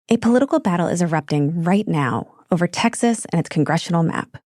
A political battle is erupting right now over Texas and its congressional map.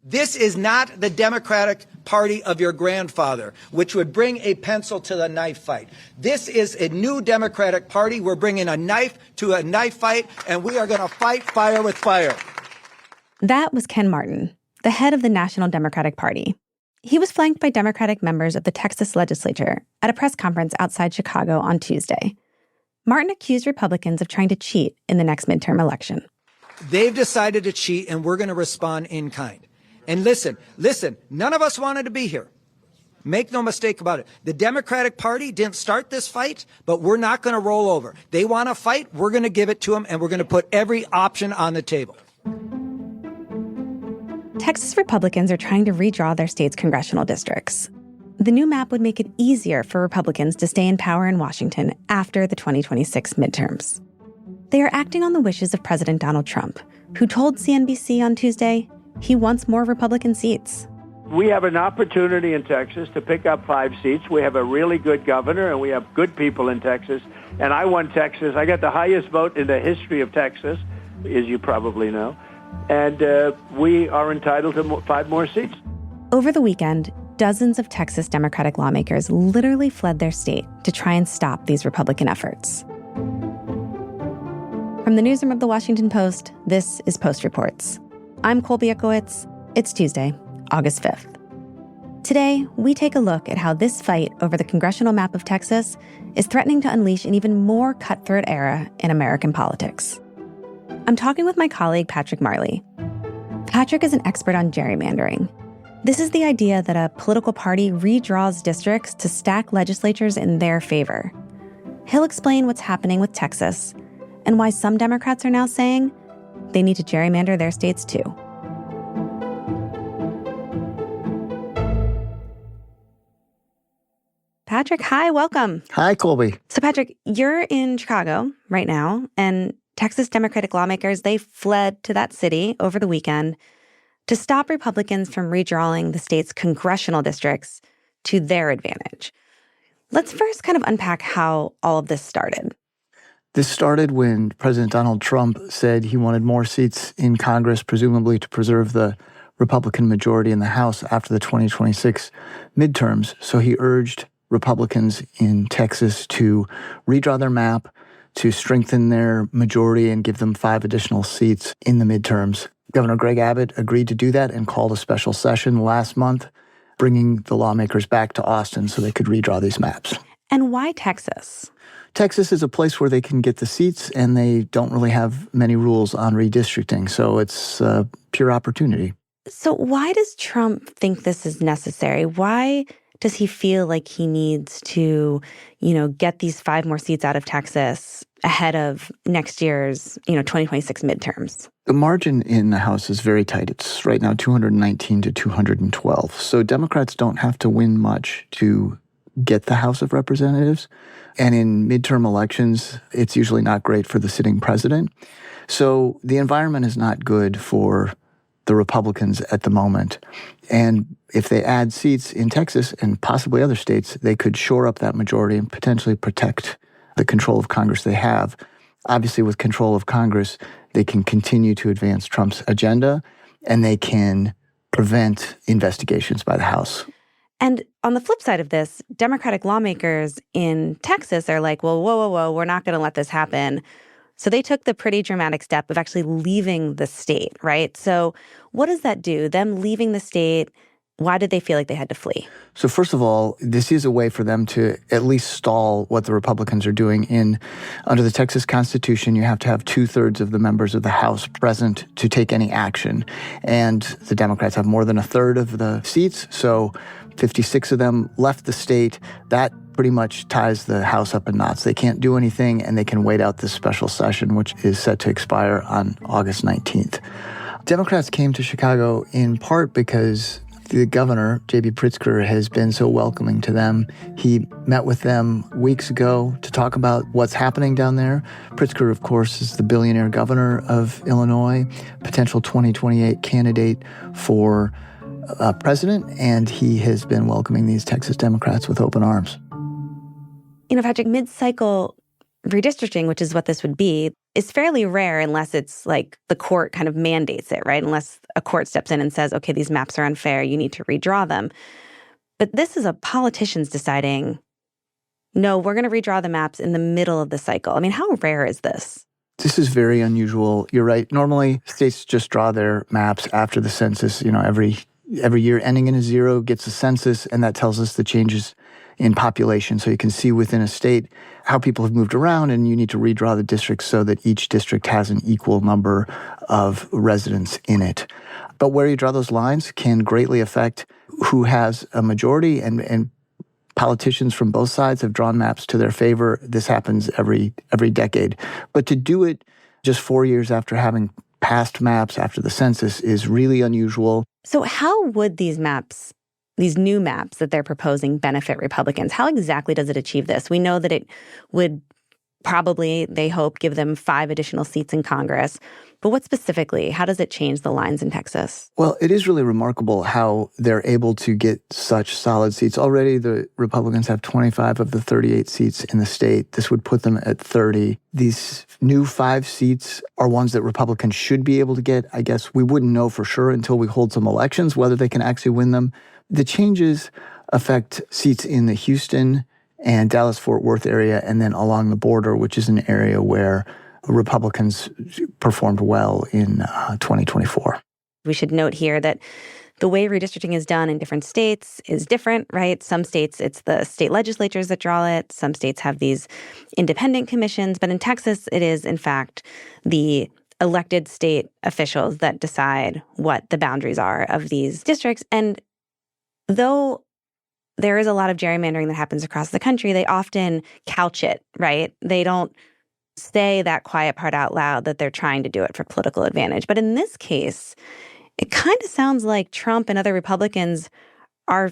This is not the Democratic Party of your grandfather, which would bring a pencil to the knife fight. This is a new Democratic Party. We're bringing a knife to a knife fight, and we are going to fight fire with fire. That was Ken Martin, the head of the National Democratic Party. He was flanked by Democratic members of the Texas legislature at a press conference outside Chicago on Tuesday. Martin accused Republicans of trying to cheat in the next midterm election. They've decided to cheat, and we're going to respond in kind. And listen, none of us wanted to be here. Make no mistake about it. The Democratic Party didn't start this fight, but we're not going to roll over. They want to fight, we're going to give it to them, and we're going to put every option on the table. Texas Republicans are trying to redraw their state's congressional districts. The new map would make it easier for Republicans to stay in power in Washington after the 2026 midterms. They are acting on the wishes of President Donald Trump, who told CNBC on Tuesday he wants more Republican seats. We have an opportunity in Texas to pick up 5 seats. We have a really good governor, and we have good people in Texas. And I won Texas. I got the highest vote in the history of Texas, as you probably know. And we are entitled to 5 more seats. Over the weekend, dozens of Texas Democratic lawmakers literally fled their state to try and stop these Republican efforts. From the newsroom of The Washington Post, this is Post Reports. I'm Colby Ekowitz. It's Tuesday, August 5th. Today, we take a look at how this fight over the congressional map of Texas is threatening to unleash an even more cutthroat era in American politics. I'm talking with my colleague, Patrick Marley. Patrick is an expert on gerrymandering. This is the idea that a political party redraws districts to stack legislatures in their favor. He'll explain what's happening with Texas and why some Democrats are now saying they need to gerrymander their states too. Patrick, hi, welcome. Hi, Colby. So Patrick, you're in Chicago right now, and Texas Democratic lawmakers, they fled to that city over the weekend to stop Republicans from redrawing the state's congressional districts to their advantage. Let's first kind of unpack how all of this started. This started when President Donald Trump said he wanted more seats in Congress, presumably to preserve the Republican majority in the House after the 2026 midterms. So he urged Republicans in Texas to redraw their map, to strengthen their majority and give them 5 additional seats in the midterms. Governor Greg Abbott agreed to do that and called a special session last month, bringing the lawmakers back to Austin so they could redraw these maps. And why Texas? Texas is a place where they can get the seats, and they don't really have many rules on redistricting, so it's pure opportunity. So why does Trump think this is necessary? Why does he feel like he needs to, get these 5 more seats out of Texas ahead of next year's, 2026 midterms? The margin in the House is very tight. It's right now 219 to 212. So Democrats don't have to win much to get the House of Representatives. And in midterm elections, it's usually not great for the sitting president. So the environment is not good for the Republicans at the moment. And if they add seats in Texas and possibly other states, they could shore up that majority and potentially protect the control of Congress they have. Obviously, with control of Congress, they can continue to advance Trump's agenda, and they can prevent investigations by the House. And on the flip side of this, Democratic lawmakers in Texas are like, well, whoa, we're not going to let this happen. So they took the pretty dramatic step of actually leaving the state, right? So what does that do? Them leaving the state, why did they feel like they had to flee? So first of all, this is a way for them to at least stall what the Republicans are doing. Under the Texas Constitution, you have to have 2/3 of the members of the House present to take any action. And the Democrats have more than 1/3 of the seats, so 56 of them left the state. That pretty much ties the House up in knots. They can't do anything, and they can wait out this special session, which is set to expire on August 19th. Democrats came to Chicago in part because the governor, J.B. Pritzker, has been so welcoming to them. He met with them weeks ago to talk about what's happening down there. Pritzker, of course, is the billionaire governor of Illinois, potential 2028 candidate for president, and he has been welcoming these Texas Democrats with open arms. Patrick, mid-cycle redistricting, which is what this would be, is fairly rare unless it's like the court kind of mandates it, right? Unless a court steps in and says, okay, these maps are unfair, you need to redraw them. But this is a politicians deciding, no, we're going to redraw the maps in the middle of the cycle. I mean, how rare is this? This is very unusual. You're right. Normally, states just draw their maps after the census. Every year ending in a 0 gets a census, and that tells us the changes in population. So you can see within a state how people have moved around, and you need to redraw the districts so that each district has an equal number of residents in it. But where you draw those lines can greatly affect who has a majority, and politicians from both sides have drawn maps to their favor. This happens every decade. But to do it just 4 years after having passed maps after the census is really unusual. So how would these maps, these new maps that they're proposing, benefit Republicans? How exactly does it achieve this? We know that it would probably, they hope, give them 5 additional seats in Congress. But what specifically, how does it change the lines in Texas? Well, it is really remarkable how they're able to get such solid seats. Already the Republicans have 25 of the 38 seats in the state. This would put them at 30. These new 5 seats are ones that Republicans should be able to get. I guess we wouldn't know for sure until we hold some elections whether they can actually win them. The changes affect seats in the Houston and Dallas-Fort Worth area, and then along the border, which is an area where Republicans performed well in 2024. We should note here that the way redistricting is done in different states is different, right? Some states, it's the state legislatures that draw it. Some states have these independent commissions. But in Texas, it is, in fact, the elected state officials that decide what the boundaries are of these districts. And though there is a lot of gerrymandering that happens across the country, they often couch it, right? They don't say that quiet part out loud that they're trying to do it for political advantage. But in this case, it kind of sounds like Trump and other Republicans are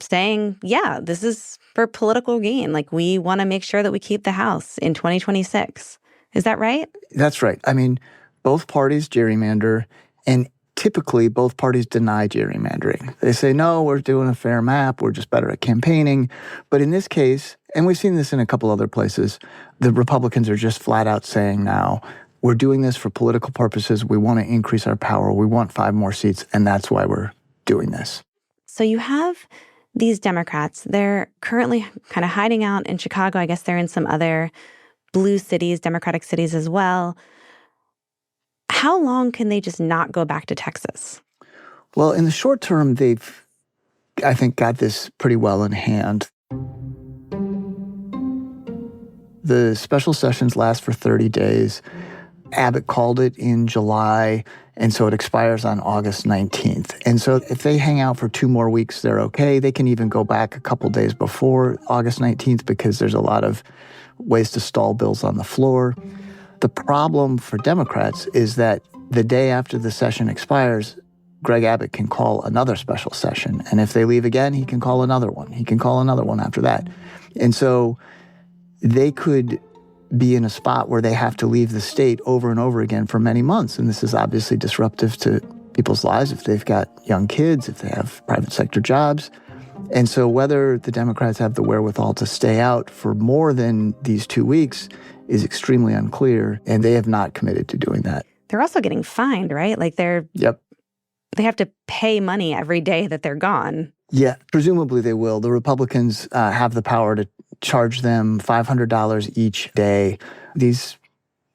saying, yeah, this is for political gain. Like, we want to make sure that we keep the House in 2026. Is that right? That's right. I mean, both parties gerrymander, and typically both parties deny gerrymandering. They say, no, we're doing a fair map. We're just better at campaigning. But in this case, and we've seen this in a couple other places, the Republicans are just flat out saying now, we're doing this for political purposes. We want to increase our power. We want 5 more seats, and that's why we're doing this. So you have these Democrats. They're currently kind of hiding out in Chicago. I guess they're in some other blue cities, Democratic cities as well. How long can they just not go back to Texas? Well, in the short term, they've, I think, got this pretty well in hand. The special sessions last for 30 days. Abbott called it in July, and so it expires on August 19th. And so if they hang out for 2 more weeks, they're okay. They can even go back a couple days before August 19th because there's a lot of ways to stall bills on the floor. The problem for Democrats is that the day after the session expires, Greg Abbott can call another special session. And if they leave again, he can call another one. He can call another one after that. And so they could be in a spot where they have to leave the state over and over again for many months. And this is obviously disruptive to people's lives if they've got young kids, if they have private sector jobs. And so whether the Democrats have the wherewithal to stay out for more than these 2 weeks is extremely unclear, and they have not committed to doing that. They're also getting fined, right? Like they have to pay money every day that they're gone. Yeah, presumably they will. The Republicans have the power to charge them $500 each day. These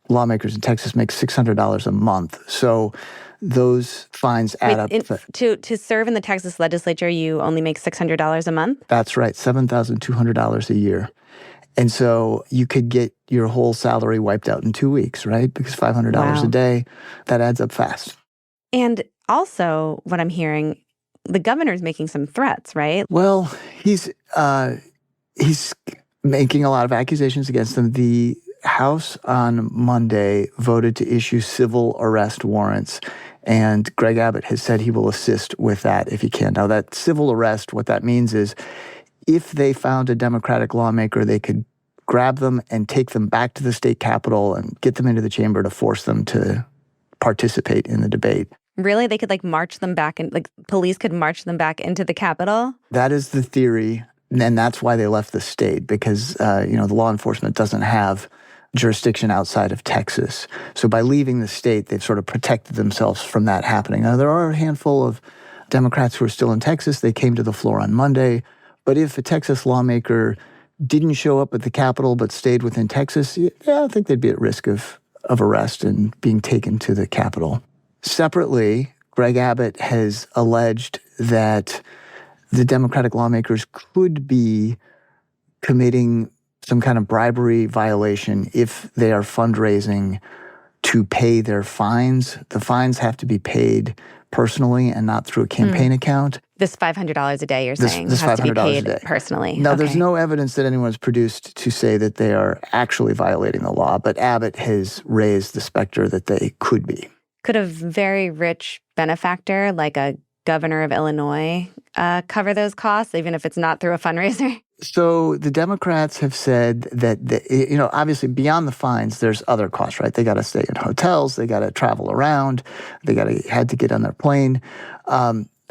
lawmakers in Texas make $600 a month. So those fines add up. To serve in the Texas legislature, you only make $600 a month? That's right, $7,200 a year. And so you could get your whole salary wiped out in 2 weeks, right? Because $500 a day, that adds up fast. And also, what I'm hearing, the governor's making some threats, right? Well, he's making a lot of accusations against them. The House on Monday voted to issue civil arrest warrants, and Greg Abbott has said he will assist with that if he can. Now, that civil arrest, what that means is if they found a Democratic lawmaker, they could grab them and take them back to the state capitol and get them into the chamber to force them to participate in the debate. Really? They could march them back, and police could march them back into the Capitol? That is the theory, and that's why they left the state, because the law enforcement doesn't have jurisdiction outside of Texas. So by leaving the state, they've sort of protected themselves from that happening. Now, there are a handful of Democrats who are still in Texas. They came to the floor on Monday. But if a Texas lawmaker didn't show up at the Capitol but stayed within Texas, yeah, I think they'd be at risk of arrest and being taken to the Capitol. Separately, Greg Abbott has alleged that the Democratic lawmakers could be committing some kind of bribery violation if they are fundraising to pay their fines. The fines have to be paid personally and not through a campaign account. This $500 a day, you're saying, this has to be $500 paid a day. personally. Now, Okay. there's no evidence that anyone's produced to say that they are actually violating the law, but Abbott has raised the specter that they could be. Could a very rich benefactor, like a governor of Illinois, cover those costs, even if it's not through a fundraiser? So the Democrats have said that, obviously beyond the fines, there's other costs, right? They got to stay in hotels. They got to travel around. They had to get on their plane.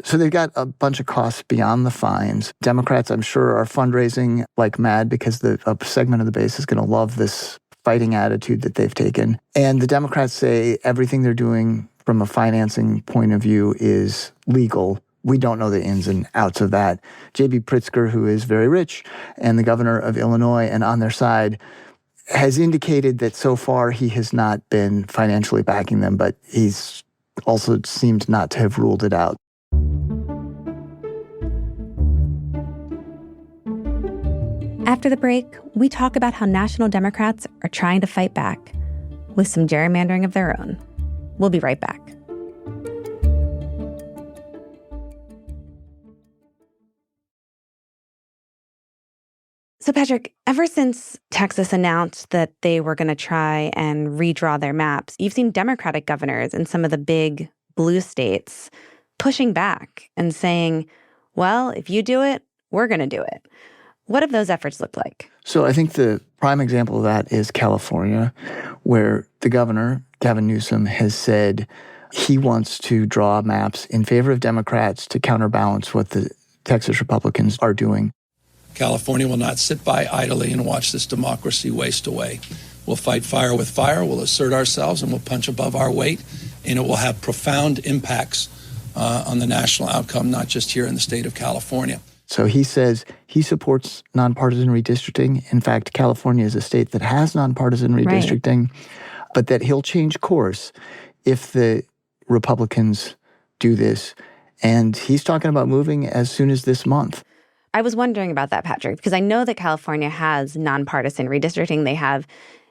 So they've got a bunch of costs beyond the fines. Democrats, I'm sure, are fundraising like mad because a segment of the base is going to love this fighting attitude that they've taken. And the Democrats say everything they're doing from a financing point of view is legal. We don't know the ins and outs of that. J.B. Pritzker, who is very rich, and the governor of Illinois, and on their side, has indicated that so far he has not been financially backing them, but he's also seemed not to have ruled it out. After the break, we talk about how national Democrats are trying to fight back with some gerrymandering of their own. We'll be right back. So, Patrick, ever since Texas announced that they were going to try and redraw their maps, you've seen Democratic governors in some of the big blue states pushing back and saying, well, if you do it, we're going to do it. What have those efforts looked like? So I think the prime example of that is California, where the governor, Gavin Newsom, has said he wants to draw maps in favor of Democrats to counterbalance what the Texas Republicans are doing. California will not sit by idly and watch this democracy waste away. We'll fight fire with fire, we'll assert ourselves, and we'll punch above our weight, and it will have profound impacts on the national outcome, not just here in the state of California. So he says he supports nonpartisan redistricting. In fact, California is a state that has nonpartisan redistricting, but that he'll change course if the Republicans do this. And he's talking about moving as soon as this month. I was wondering about that, Patrick, because I know that California has nonpartisan redistricting. They have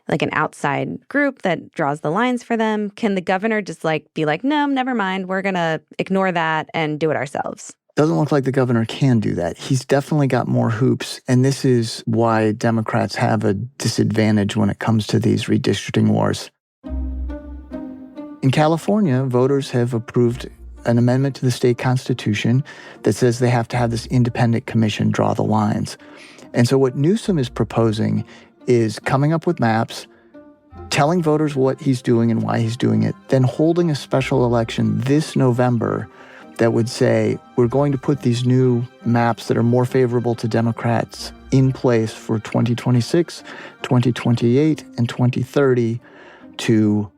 like an outside group that draws the lines for them. Can the governor just be like, no, never mind, we're going to ignore that and do it ourselves? Doesn't look like the governor can do that. He's definitely got more hoops, and this is why Democrats have a disadvantage when it comes to these redistricting wars. In California, voters have approved an amendment to the state constitution that says they have to have this independent commission draw the lines. And so what Newsom is proposing is coming up with maps, telling voters what he's doing and why he's doing it, then holding a special election this November that would say, we're going to put these new maps that are more favorable to Democrats in place for 2026, 2028, and 2030 to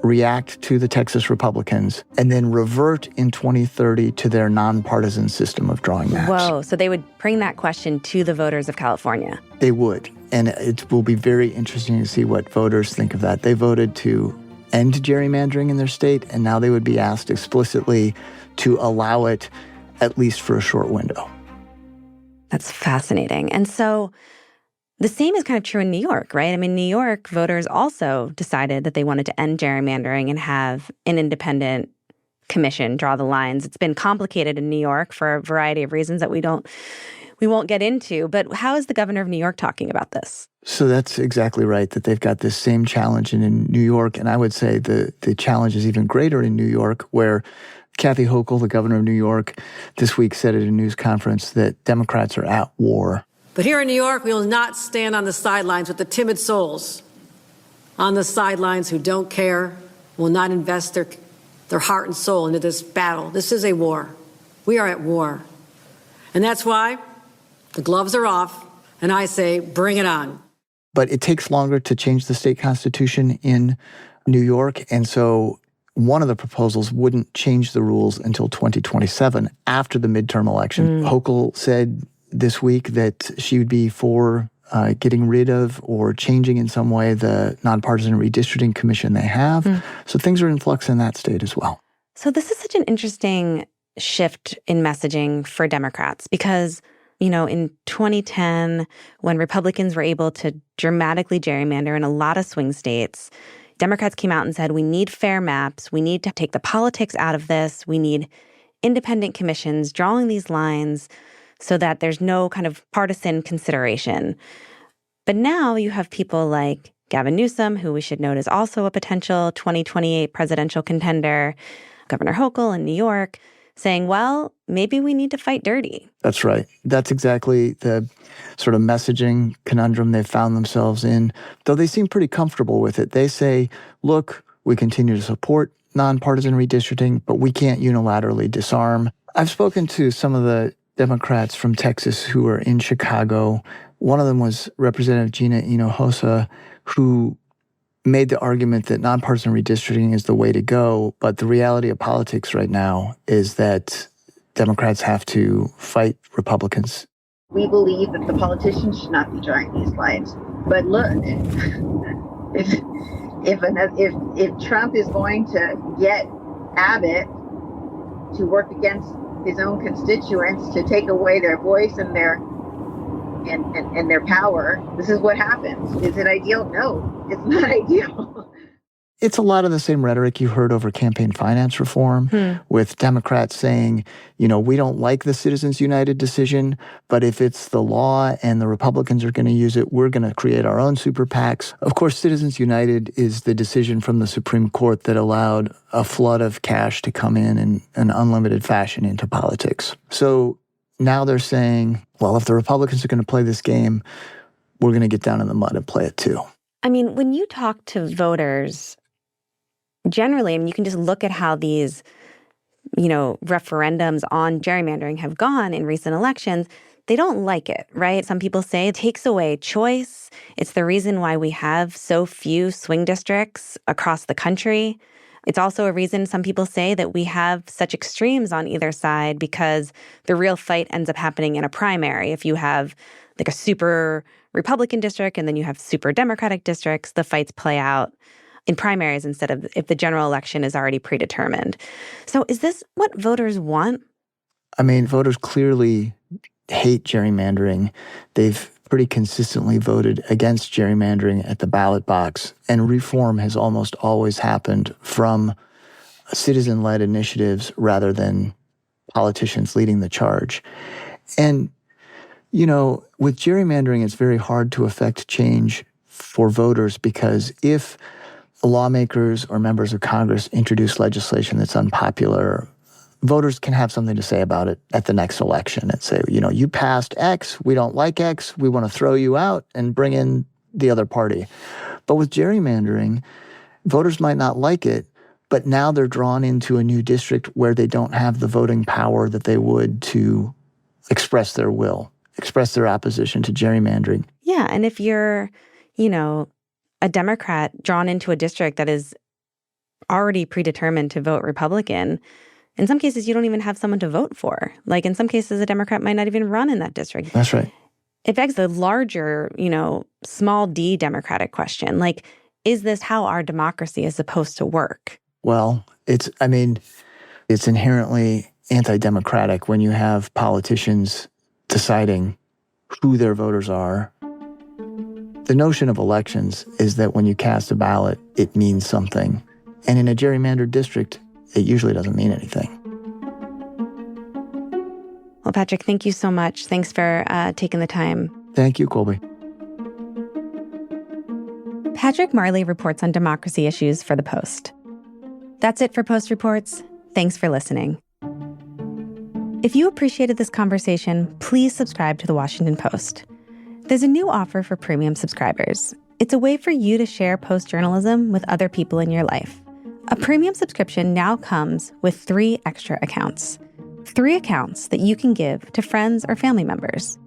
react to the Texas Republicans and then revert in 2030 to their nonpartisan system of drawing maps. Whoa, so they would bring that question to the voters of California. They would, and it will be very interesting to see what voters think of that. They voted to end gerrymandering in their state, and now they would be asked explicitly to allow it at least for a short window. That's fascinating. And so the same is kind of true in New York, right? I mean, New York voters also decided that they wanted to end gerrymandering and have an independent commission draw the lines. It's been complicated in New York for a variety of reasons that we won't get into. But how is the governor of New York talking about this? So that's exactly right, that they've got this same challenge in New York. And I would say the challenge is even greater in New York, where Kathy Hochul, the governor of New York, this week said at a news conference that Democrats are at war. But here in New York, we will not stand on the sidelines with the timid souls on the sidelines who don't care, will not invest their heart and soul into this battle. This is a war. We are at war. And that's why the gloves are off, and I say, bring it on. but it takes longer to change the state constitution in New York. And so one of the proposals wouldn't change the rules until 2027 after the midterm election. Hochul said this week that she would be for getting rid of or changing in some way the nonpartisan redistricting commission they have. So things are in flux in that state as well. So this is such an interesting shift in messaging for Democrats because, you know, in 2010, when Republicans were able to dramatically gerrymander in a lot of swing states, Democrats came out and said, we need fair maps. We need to take the politics out of this. We need independent commissions drawing these lines so that there's no kind of partisan consideration. But now you have people like Gavin Newsom, who we should note is also a potential 2028 presidential contender, Governor Hochul in New York, saying, well, maybe we need to fight dirty. That's right. That's exactly the sort of messaging conundrum they've found themselves in, though they seem pretty comfortable with it. They say, look, we continue to support nonpartisan redistricting, but we can't unilaterally disarm. I've spoken to some of the Democrats from Texas who are in Chicago. One of them was Representative Gina Hinojosa, who made the argument that nonpartisan redistricting is the way to go, but the reality of politics right now is that Democrats have to fight Republicans. We believe that the politicians should not be drawing these lines. But look, if Trump is going to get Abbott to work against his own constituents, to take away their voice and their power, this is what happens. Is it ideal? No, it's not ideal. It's a lot of the same rhetoric you heard over campaign finance reform, with Democrats saying, you know, we don't like the Citizens United decision, but if it's the law and the Republicans are going to use it, we're going to create our own super PACs. Of course, Citizens United is the decision from the Supreme Court that allowed a flood of cash to come in an unlimited fashion into politics. So now they're saying, well, if the Republicans are going to play this game, we're going to get down in the mud and play it too. I mean, when you talk to voters, generally, I mean, you can just look at how these, you know, referendums on gerrymandering have gone in recent elections. They don't like it, right? Some people say it takes away choice. It's the reason why we have so few swing districts across the country. It's also a reason some people say that we have such extremes on either side because the real fight ends up happening in a primary. If you have like a super Republican district and then you have super Democratic districts, the fights play out in primaries instead of if the general election is already predetermined. So is this what voters want? I mean, voters clearly hate gerrymandering. They've pretty consistently voted against gerrymandering at the ballot box. And reform has almost always happened from citizen-led initiatives rather than politicians leading the charge. And, you know, with gerrymandering, it's very hard to affect change for voters because if lawmakers or members of Congress introduce legislation that's unpopular, voters can have something to say about it at the next election and say, you know, you passed X, we don't like X, we want to throw you out and bring in the other party. But with gerrymandering, voters might not like it, but now they're drawn into a new district where they don't have the voting power that they would to express their will, express their opposition to gerrymandering. Yeah, and if you're, you know, a Democrat drawn into a district that is already predetermined to vote Republican, in some cases, you don't even have someone to vote for. Like, in some cases, a Democrat might not even run in that district. That's right. It begs the larger, you know, small d Democratic question. Like, is this how our democracy is supposed to work? Well, it's inherently anti-democratic when you have politicians deciding who their voters are. The notion of elections is that when you cast a ballot, it means something. And in a gerrymandered district, it usually doesn't mean anything. Well, Patrick, thank you so much. Thanks for taking the time. Thank you, Colby. Patrick Marley reports on democracy issues for The Post. That's it for Post Reports. Thanks for listening. If you appreciated this conversation, please subscribe to The Washington Post. There's a new offer for premium subscribers. It's a way for you to share Post journalism with other people in your life. A premium subscription now comes with 3 extra accounts. 3 accounts that you can give to friends or family members.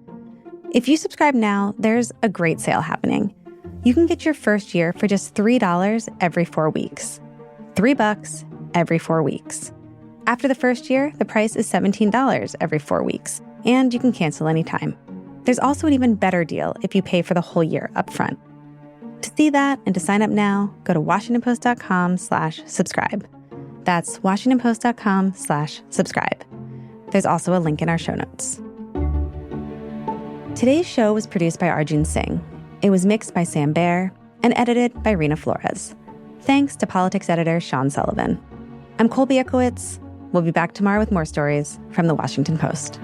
If you subscribe now, there's a great sale happening. You can get your first year for just $3 every 4 weeks. $3 every 4 weeks. After the first year, the price is $17 every 4 weeks, and you can cancel anytime. There's also an even better deal if you pay for the whole year up front. To see that and to sign up now, go to WashingtonPost.com/subscribe. That's WashingtonPost.com/subscribe. There's also a link in our show notes. Today's show was produced by Arjun Singh. It was mixed by Sam Baer and edited by Rena Flores. Thanks to politics editor Sean Sullivan. I'm Colby Ekowitz. We'll be back tomorrow with more stories from the Washington Post.